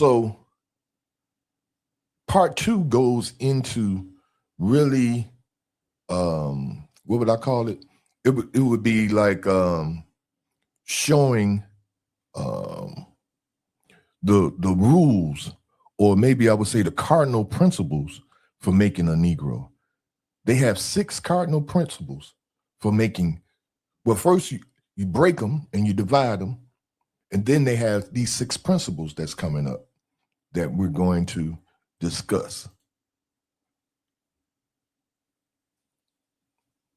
So part two goes into really, what would I call it? It would be like showing um, the rules, or maybe I would say the cardinal principles for making a Negro. They have 6 cardinal principles for making. Well, first you break them and you divide them, and then they have these 6 principles that's coming up that we're going to discuss.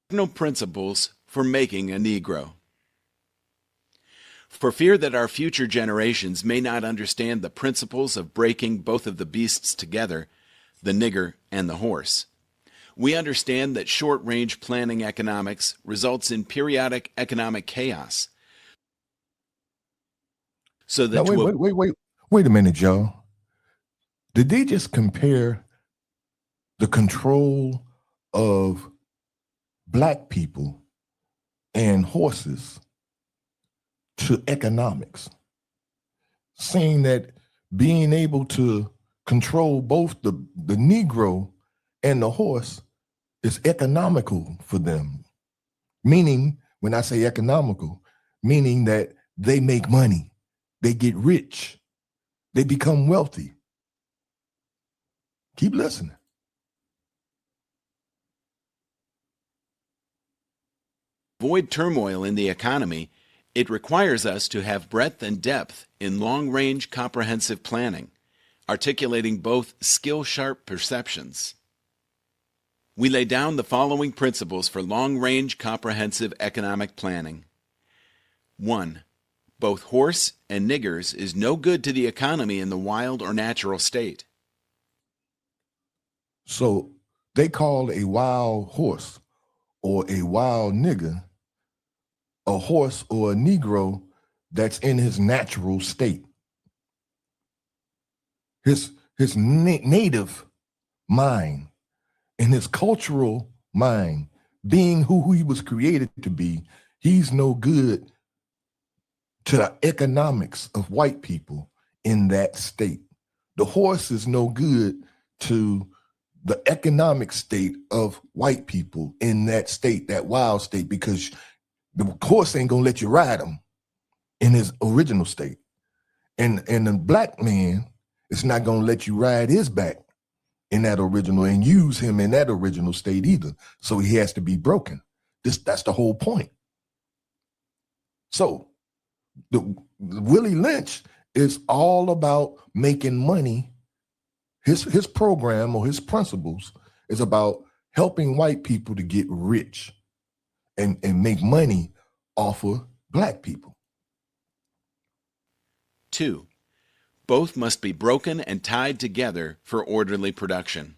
Cardinal principles for making a Negro. For fear that our future generations may not understand the principles of breaking both of the beasts together, the nigger and the horse, we understand that short-range planning economics results in periodic economic chaos. So that Now, wait a minute, y'all. Did they just compare the control of black people and horses to economics, saying that being able to control both the Negro and the horse is economical for them? Meaning, when I say economical, meaning that they make money, they get rich, they become wealthy. Keep listening. Avoid turmoil in the economy, it requires us to have breadth and depth in long-range comprehensive planning, articulating both skill-sharp perceptions. We lay down the following principles for long-range comprehensive economic planning. 1. Both horse and niggers is no good to the economy in the wild or natural state. So they call a wild horse or a wild nigger a horse or a Negro that's in his natural state. His native mind and his cultural mind, being who he was created to be, he's no good to the economics of white people in that state. The horse is no good to the economic state of white people in that state, that wild state, because the horse ain't gonna let you ride him in his original state. And the black man is not gonna let you ride his back in that original and use him in that original state either. So he has to be broken. That's the whole point. So the Willie Lynch is all about making money. His program or his principles is about helping white people to get rich and make money off of black people. 2. Both must be broken and tied together for orderly production.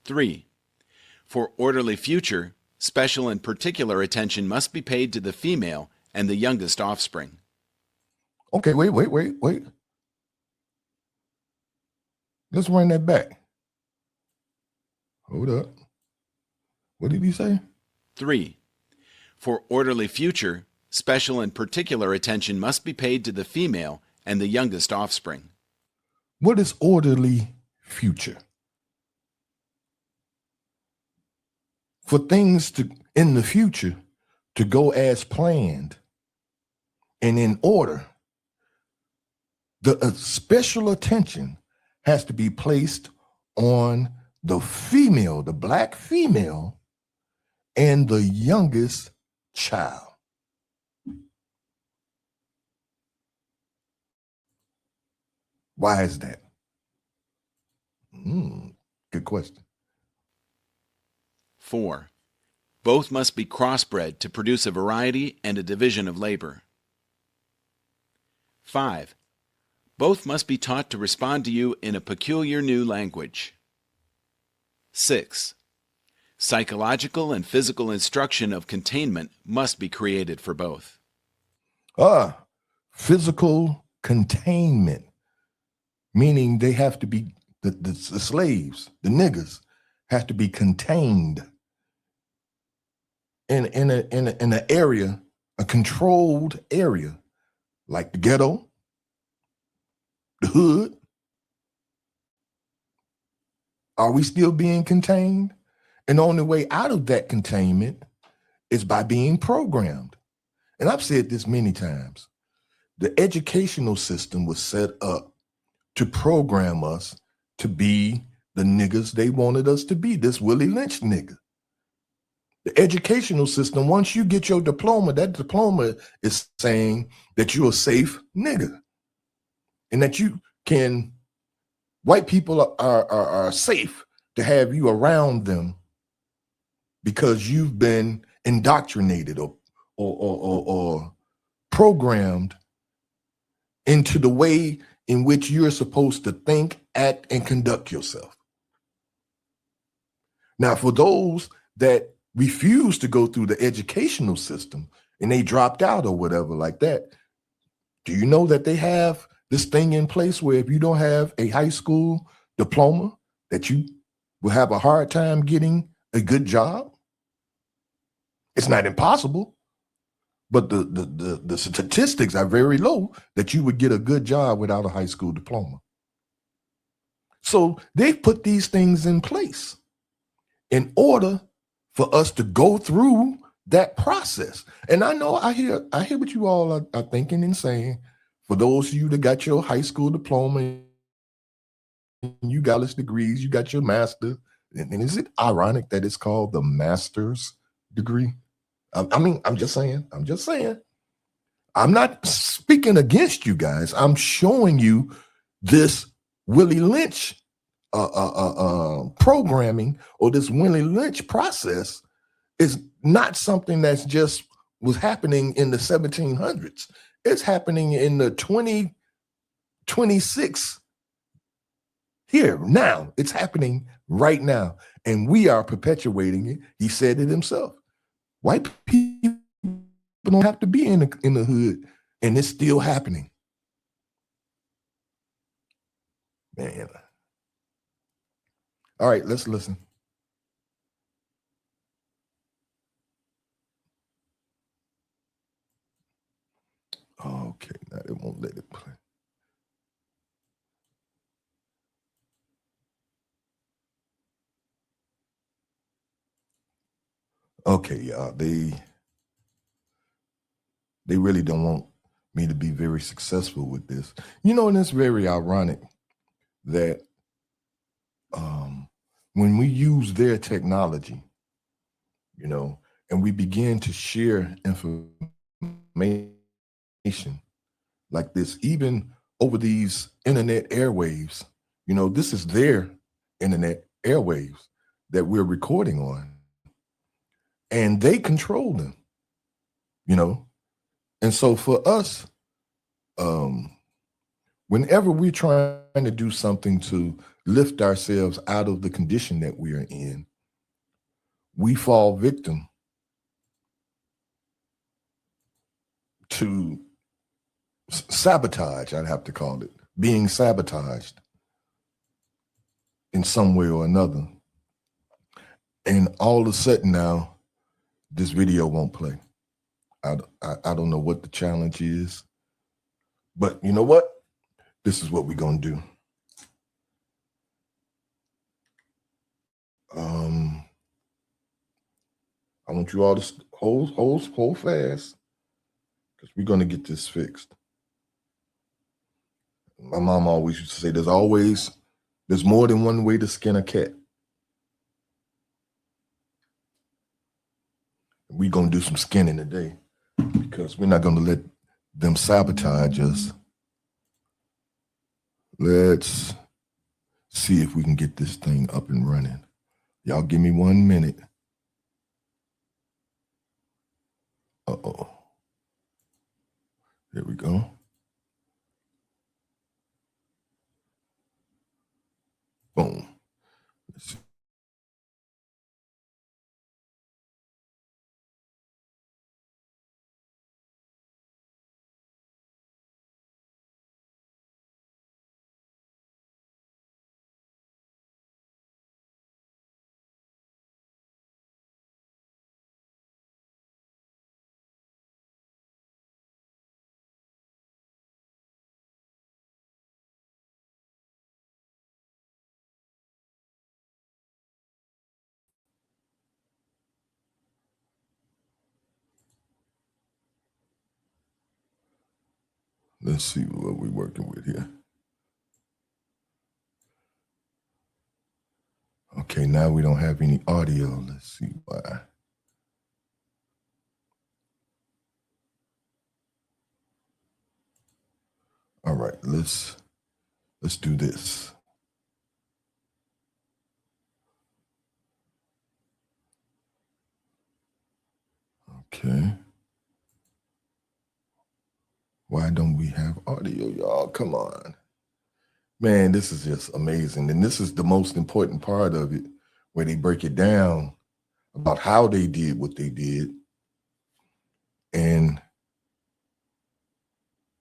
3. For orderly future, special and particular attention must be paid to the female and the youngest offspring. Okay, wait. Let's run that back. Hold up. What did he say? 3. For orderly future, special and particular attention must be paid to the female and the youngest offspring. What is orderly future? For things to in the future to go as planned and in order, the special attention has to be placed on the female, the black female, and the youngest child. Why is that? Good question. 4. Both must be crossbred to produce a variety and a division of labor. 5. Both must be taught to respond to you in a peculiar new language. 6. Psychological and physical instruction of containment must be created for both. Physical containment, meaning they have to be, the slaves, the niggers, have to be contained in an area, a controlled area, like the ghetto, the hood? Are we still being contained? And the only way out of that containment is by being programmed. And I've said this many times. The educational system was set up to program us to be the niggas they wanted us to be, this Willie Lynch nigga. The educational system, once you get your diploma, that diploma is saying that you're a safe nigga and that you can, white people are safe to have you around them because you've been indoctrinated or programmed into the way in which you're supposed to think, act, and conduct yourself. Now, for those that refuse to go through the educational system and they dropped out or whatever like that, do you know that they have this thing in place where if you don't have a high school diploma, that you will have a hard time getting a good job? It's not impossible, but the statistics are very low that you would get a good job without a high school diploma. So they've put these things in place in order for us to go through that process. And I know I hear what you all are thinking and saying. For those of you that got your high school diploma, you got your degrees, you got your master, and is it ironic that it's called the master's degree? I mean, I'm just saying. I'm not speaking against you guys. I'm showing you this Willie Lynch programming or this Willie Lynch process is not something that's just was happening in the 1700s. It's happening in the 2026 here now. It's happening right now, and we are perpetuating it. He said it himself. White people don't have to be in the hood, and it's still happening. Man. All right, let's listen. Okay, now it won't let it play. Okay, y'all, they really don't want me to be very successful with this. You know, and it's very ironic that when we use their technology, you know, and we begin to share information like this, even over these internet airwaves, you know, this is their internet airwaves that we're recording on, and they control them, you know. And so for us, whenever we're trying to do something to lift ourselves out of the condition that we are in, we fall victim to sabotage, I'd have to call it, being sabotaged in some way or another. And all of a sudden now, this video won't play. I don't know what the challenge is, but you know what? This is what we're going to do. I want you all to hold fast, because we're going to get this fixed. My mom always used to say, there's more than one way to skin a cat. We're going to do some skinning today, because we're not going to let them sabotage us. Let's see if we can get this thing up and running. Y'all give me 1 minute. Uh-oh. There we go. Boom. Let's see. Let's see what we're working with here. Okay, now we don't have any audio. Let's see why. All right, let's do this. Okay. Why don't we have audio, y'all? Come on. Man, this is just amazing. And this is the most important part of it, where they break it down about how they did what they did. And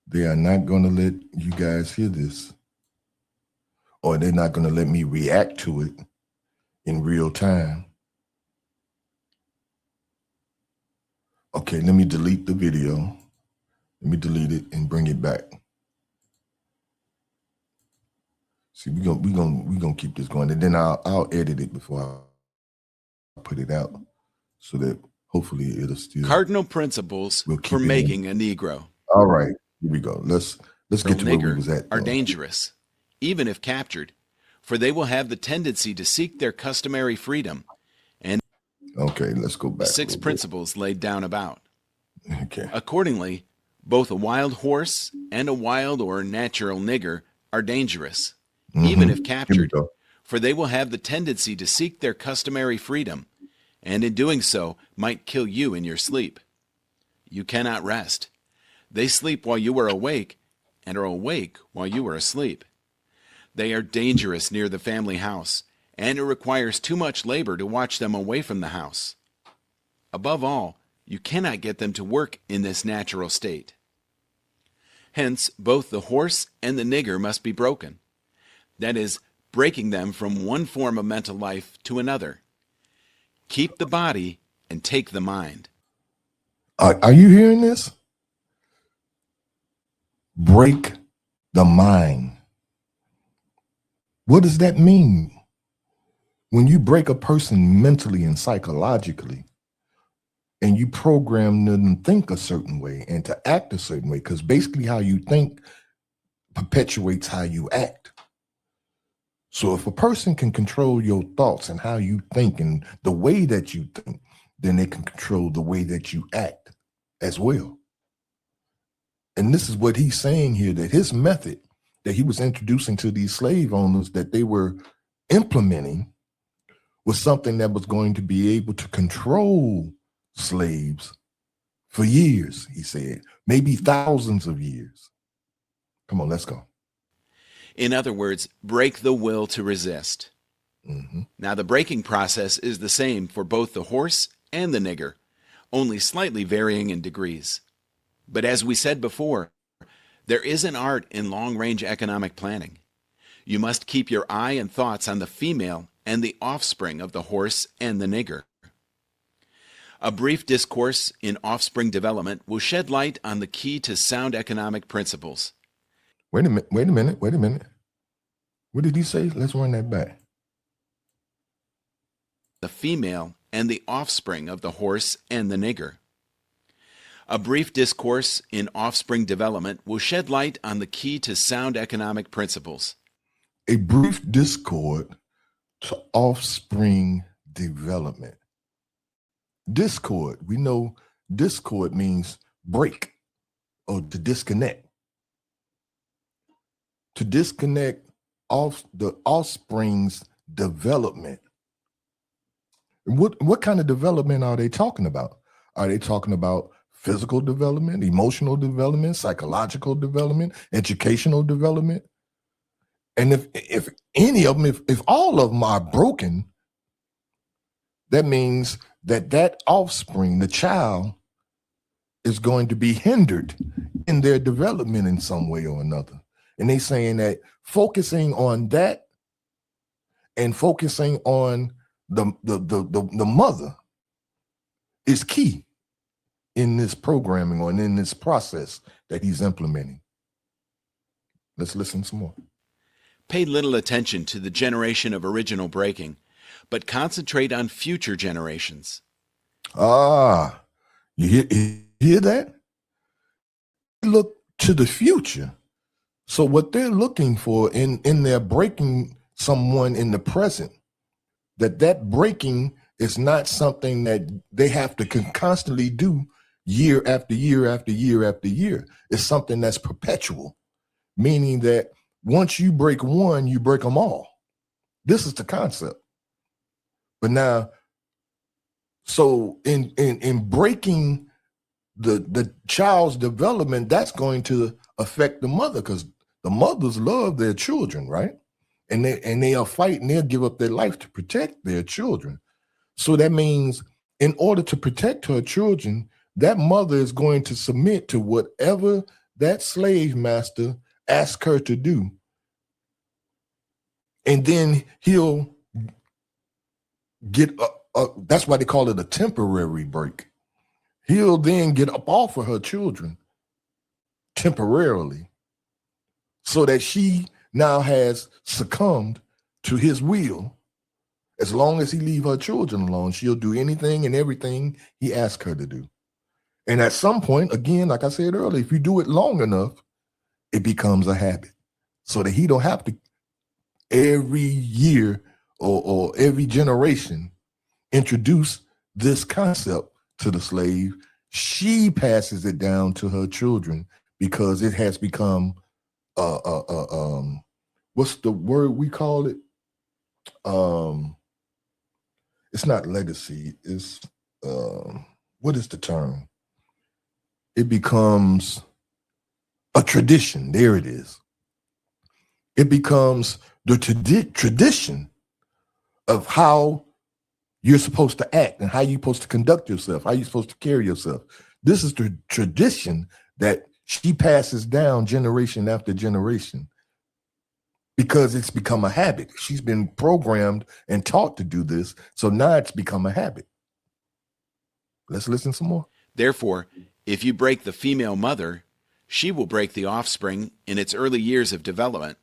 they are not going to let you guys hear this, or they're not going to let me react to it in real time. Okay, let me delete the video. Let me delete it and bring it back. See, we gonna keep this going, and then I'll edit it before I put it out, so that hopefully it'll still. Cardinal principles for making a Negro. All right, here we go. Let's get to where we was at. Are dangerous, even if captured, for they will have the tendency to seek their customary freedom. And okay, let's go back. 6 principles laid down about. Okay. Accordingly, both a wild horse and a wild or natural nigger are dangerous, even if captured, for they will have the tendency to seek their customary freedom, and in doing so might kill you in your sleep. You cannot rest. They sleep while you are awake, and are awake while you are asleep. They are dangerous near the family house, and it requires too much labor to watch them away from the house. Above all, you cannot get them to work in this natural state. Hence, both the horse and the nigger must be broken. That is, breaking them from one form of mental life to another. Keep the body and take the mind. Are you hearing this? Break the mind. What does that mean? When you break a person mentally and psychologically, and you program them to think a certain way and to act a certain way, because basically how you think perpetuates how you act. So if a person can control your thoughts and how you think and the way that you think, then they can control the way that you act as well. And this is what he's saying here, that his method that he was introducing to these slave owners that they were implementing was something that was going to be able to control slaves for years, he said, maybe thousands of years. Come on, let's go. In other words, break the will to resist. Now, the breaking process is the same for both the horse and the nigger, only slightly varying in degrees. But as we said before, there is an art in long-range economic planning. You must keep your eye and thoughts on the female and the offspring of the horse and the nigger. A brief discourse in offspring development will shed light on the key to sound economic principles. Wait a minute. What did he say? Let's run that back. The female and the offspring of the horse and the nigger. A brief discourse in offspring development will shed light on the key to sound economic principles. A brief discourse to offspring development. Discord, we know discord means break or to disconnect. To disconnect off the offspring's development. What kind of development are they talking about? Are they talking about physical development, emotional development, psychological development, educational development? And if any of them, if all of them are broken, that means that offspring, the child, is going to be hindered in their development in some way or another. And they saying that focusing on that and focusing on the mother is key in this programming or in this process that he's implementing. Let's listen some more. Pay little attention to the generation of original breaking, but concentrate on future generations. You hear that? Look to the future. So what they're looking for in their breaking someone in the present, that breaking is not something that they have to constantly do year after year after year after year. It's something that's perpetual, meaning that once you break one, you break them all. This is the concept. But now, so in breaking the child's development, that's going to affect the mother, because the mothers love their children, right? And they'll fight and they'll give up their life to protect their children. So that means in order to protect her children, that mother is going to submit to whatever that slave master asks her to do. And then he'll get, that's why they call it a temporary break. He'll then get up off of her children temporarily, so that she now has succumbed to his will. As long as he leave her children alone, she'll do anything and everything he asks her to do. And at some point, again, like I said earlier, if you do it long enough, it becomes a habit, so that he don't have to every year or every generation introduce this concept to the slave. She passes it down to her children because it has become what's the word we call it? It's not legacy. It's what is the term? It becomes a tradition. There it is. It becomes the tradition of how you're supposed to act and how you're supposed to conduct yourself, how you're supposed to carry yourself. This is the tradition that she passes down generation after generation, because it's become a habit. She's been programmed and taught to do this, so now it's become a habit. Let's listen some more. Therefore, if you break the female mother, she will break the offspring in its early years of development.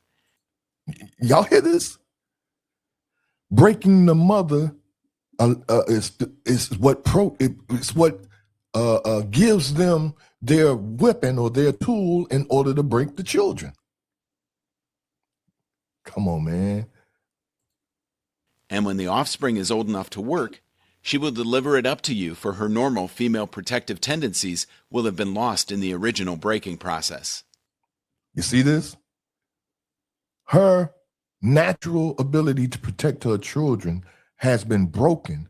Y'all hear this? Breaking the mother is what gives them their weapon or their tool in order to break the children. Come on, man. And when the offspring is old enough to work, she will deliver it up to you, for her normal female protective tendencies will have been lost in the original breaking process. You see this? Her natural ability to protect her children has been broken,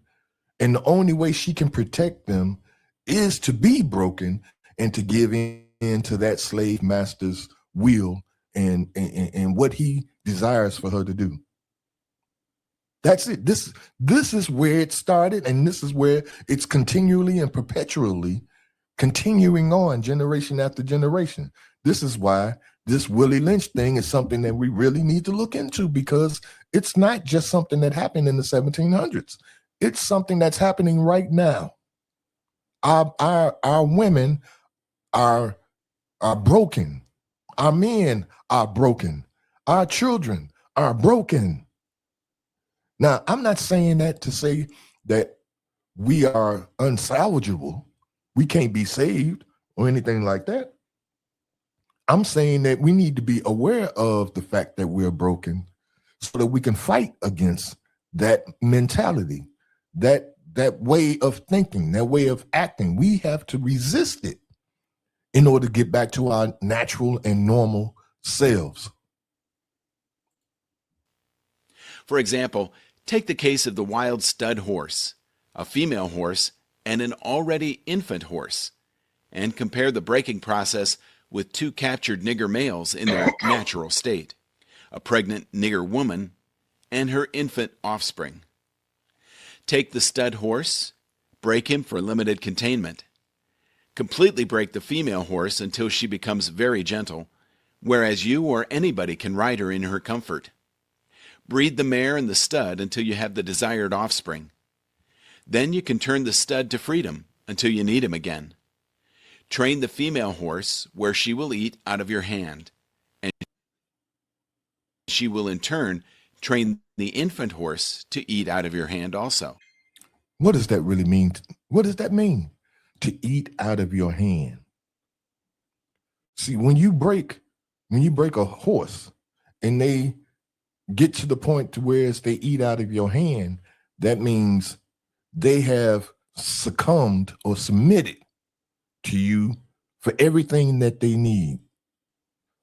and the only way she can protect them is to be broken and to give in to that slave master's will and what he desires for her to do. That's it. This is where it started, and this is where it's continually and perpetually continuing on generation after generation. This is why this Willie Lynch thing is something that we really need to look into, because it's not just something that happened in the 1700s. It's something that's happening right now. Our women are broken. Our men are broken. Our children are broken. Now, I'm not saying that to say that we are unsalvageable. We can't be saved or anything like that. I'm saying that we need to be aware of the fact that we're broken so that we can fight against that mentality, that way of thinking, that way of acting. We have to resist it in order to get back to our natural and normal selves. For example, take the case of the wild stud horse, a female horse, and an already infant horse, and compare the breaking process with two captured nigger males in their natural state, a pregnant nigger woman and her infant offspring. Take the stud horse, break him for limited containment. Completely break the female horse until she becomes very gentle, whereas you or anybody can ride her in her comfort. Breed the mare and the stud until you have the desired offspring. Then you can turn the stud to freedom until you need him again. Train the female horse where she will eat out of your hand, and she will in turn train the infant horse to eat out of your hand also. What does that really mean? What does that mean? To eat out of your hand. See, when you break a horse and they get to the point to where they eat out of your hand, that means they have succumbed or submitted to you for everything that they need.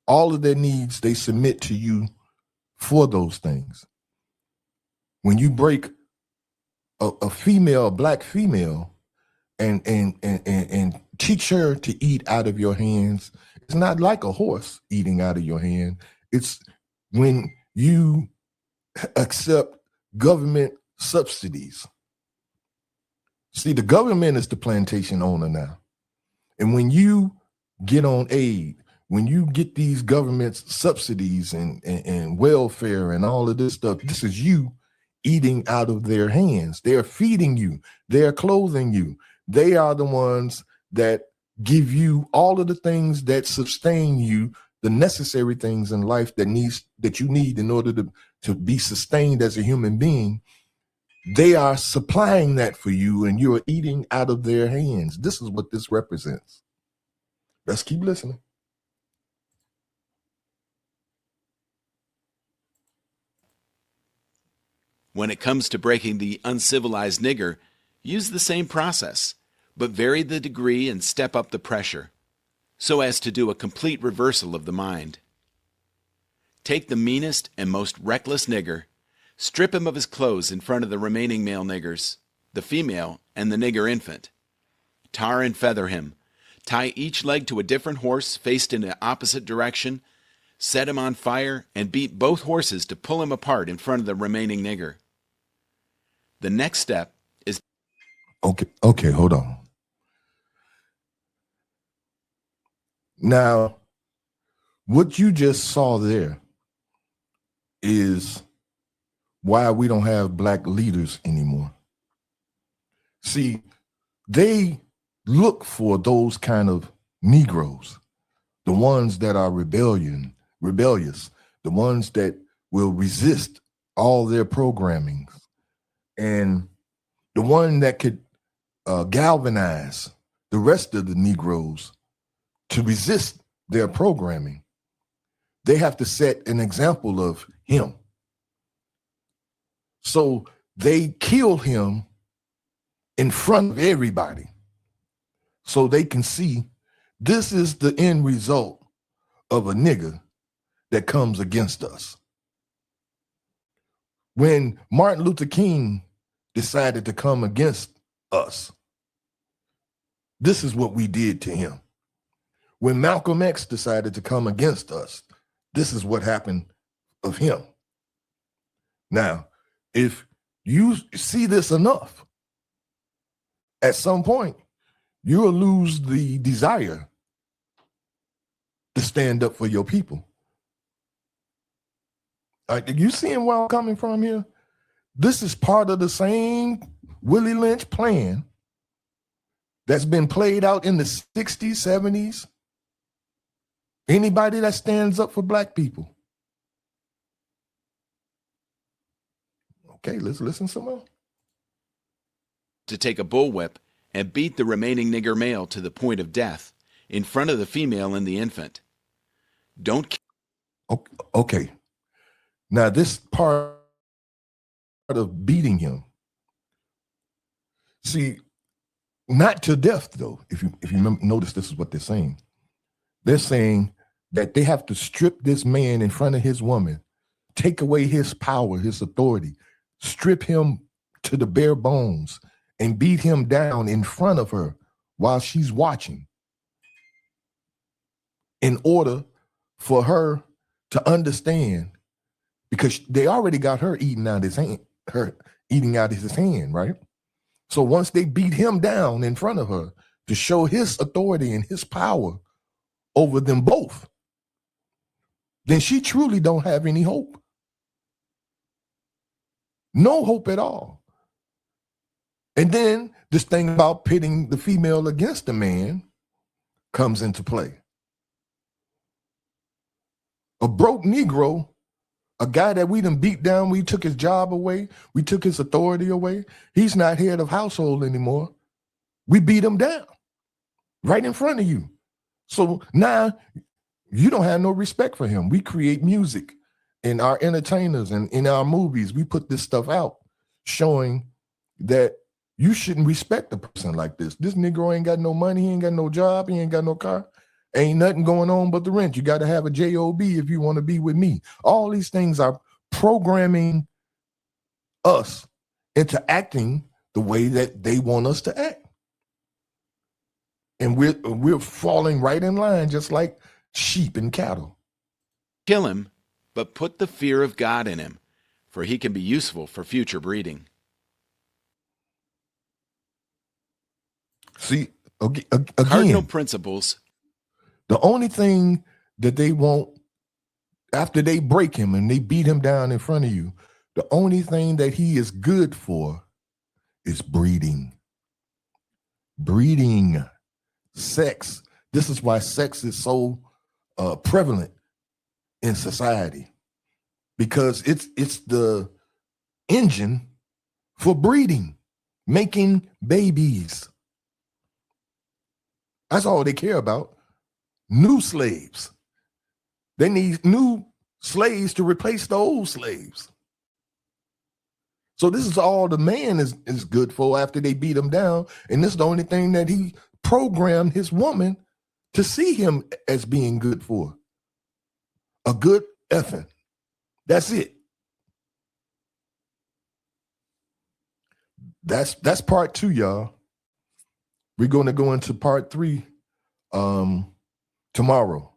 All of their needs, they submit to you for those things. When you break a female, a black female, and teach her to eat out of your hands, it's not like a horse eating out of your hand. It's when you accept government subsidies. See, the government is the plantation owner now. And when you get on aid, when you get these government subsidies and welfare and all of this stuff, this is you eating out of their hands. They're feeding you. They're clothing you. They are the ones that give you all of the things that sustain you, the necessary things in life that you need in order to be sustained as a human being. They are supplying that for you, and you're eating out of their hands. This is what this represents. Let's keep listening. When it comes to breaking the uncivilized nigger, use the same process, but vary the degree and step up the pressure, so as to do a complete reversal of the mind. Take the meanest and most reckless nigger, strip him of his clothes in front of the remaining male niggers, the female, and the nigger infant. Tar and feather him. Tie each leg to a different horse faced in the opposite direction, set him on fire, and beat both horses to pull him apart in front of the remaining nigger. The next step is... Okay, hold on. Now, what you just saw there is why we don't have black leaders anymore. See, they look for those kind of Negroes, the ones that are rebellious, the ones that will resist all their programming, and the one that could galvanize the rest of the Negroes to resist their programming. They have to set an example of him. So they kill him in front of everybody so they can see this is the end result of a nigger that comes against us. When Martin Luther King decided to come against us, this is what we did to him. When Malcolm X decided to come against us, this is what happened of him. Now, if you see this enough, at some point, you'll lose the desire to stand up for your people. Are you seeing where I'm coming from here? This is part of the same Willie Lynch plan that's been played out in the 60s, 70s. Anybody that stands up for black people. Okay, let's listen some more. To take a bullwhip and beat the remaining nigger male to the point of death in front of the female and the infant. Don't... Okay. Now this part of beating him, see, not to death though. If you notice, this is what they're saying. They're saying that they have to strip this man in front of his woman, take away his power, his authority, strip him to the bare bones, and beat him down in front of her while she's watching, in order for her to understand, because they already got her eating out his hand, right? So once they beat him down in front of her to show his authority and his power over them both, then she truly don't have any hope. No hope at all. And then this thing about pitting the female against the man comes into play. A broke Negro, a guy that we done beat down, we took his job away, we took his authority away, he's not head of household anymore. We beat him down right in front of you. So now you don't have no respect for him. We create music in our entertainers and in our movies. We put this stuff out showing that you shouldn't respect a person like this. This Negro ain't got no money. He ain't got no job. He ain't got no car. Ain't nothing going on but the rent. You got to have a job if you want to be with me. All these things are programming us into acting the way that they want us to act. And we're falling right in line, just like sheep and cattle. Kill him, but put the fear of God in him, for he can be useful for future breeding. See, again, Cardinal principles. The only thing that they want after they break him and they beat him down in front of you, the only thing that he is good for is breeding. Breeding, sex. This is why sex is so prevalent in society, because it's the engine for breeding, making babies. That's all they care about. New slaves. They need new slaves to replace the old slaves. So this is all the man is good for after they beat him down. And this is the only thing that he programmed his woman to see him as being good for. A good effing. That's it. That's part 2, y'all. We're going to go into part 3 tomorrow.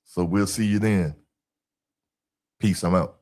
So we'll see you then. Peace. I'm out.